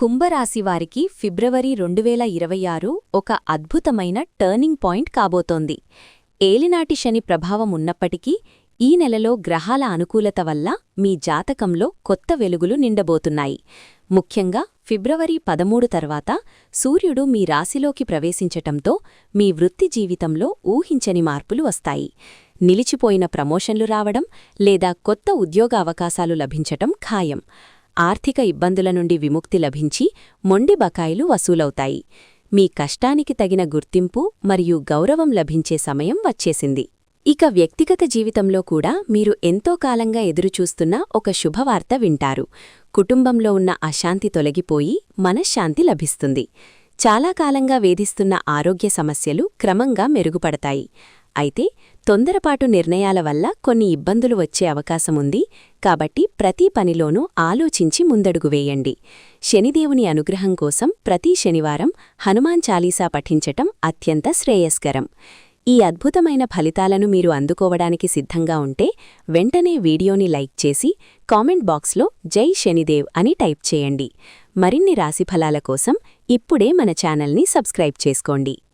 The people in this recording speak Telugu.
కుంభరాశివారికి ఫిబ్రవరి 2026 ఒక అద్భుతమైన టర్నింగ్ పాయింట్ కాబోతోంది. ఏలినాటి శని ప్రభావం ఉన్నప్పటికీ ఈ నెలలో గ్రహాల అనుకూలత వల్ల మీ జాతకంలో కొత్త వెలుగులు నిండబోతున్నాయి. ముఖ్యంగా ఫిబ్రవరి 13 తర్వాత సూర్యుడు మీ రాశిలోకి ప్రవేశించటంతో మీ వృత్తి జీవితంలో ఊహించని మార్పులు వస్తాయి. నిలిచిపోయిన ప్రమోషన్లు రావడం లేదా కొత్త ఉద్యోగ అవకాశాలు లభించటం ఖాయం. ఆర్థిక ఇబ్బందుల నుండి విముక్తి లభించి మొండి బకాయిలు వసూలవుతాయి. మీ కష్టానికి తగిన గుర్తింపు మరియు గౌరవం లభించే సమయం వచ్చేసింది. ఇక వ్యక్తిగత జీవితంలో కూడా మీరు ఎంతో కాలంగా ఎదురుచూస్తున్న ఒక శుభవార్త వింటారు. కుటుంబంలో ఉన్న అశాంతి తొలగిపోయి మనశ్శాంతి లభిస్తుంది. చాలా కాలంగా వేధిస్తున్న ఆరోగ్య సమస్యలు క్రమంగా మెరుగుపడతాయి. అయితే తొందరపాటు నిర్ణయాల వల్ల కొన్ని ఇబ్బందులు వచ్చే అవకాశముంది. కాబట్టి ప్రతి పనిలోనూ ఆలోచించి ముందడుగు వేయండి. శనిదేవుని అనుగ్రహం కోసం ప్రతి శనివారం హనుమాన్ చాలీసా పఠించటం అత్యంత శ్రేయస్కరం. ఈ అద్భుతమైన ఫలితాలను మీరు అందుకోవడానికి సిద్ధంగా ఉంటే వెంటనే వీడియోని లైక్ చేసి కామెంట్ బాక్స్లో జై శనిదేవ్ అని టైప్ చేయండి. మరిన్ని రాశిఫలాల కోసం ఇప్పుడే మన ఛానల్ని సబ్స్క్రైబ్ చేసుకోండి.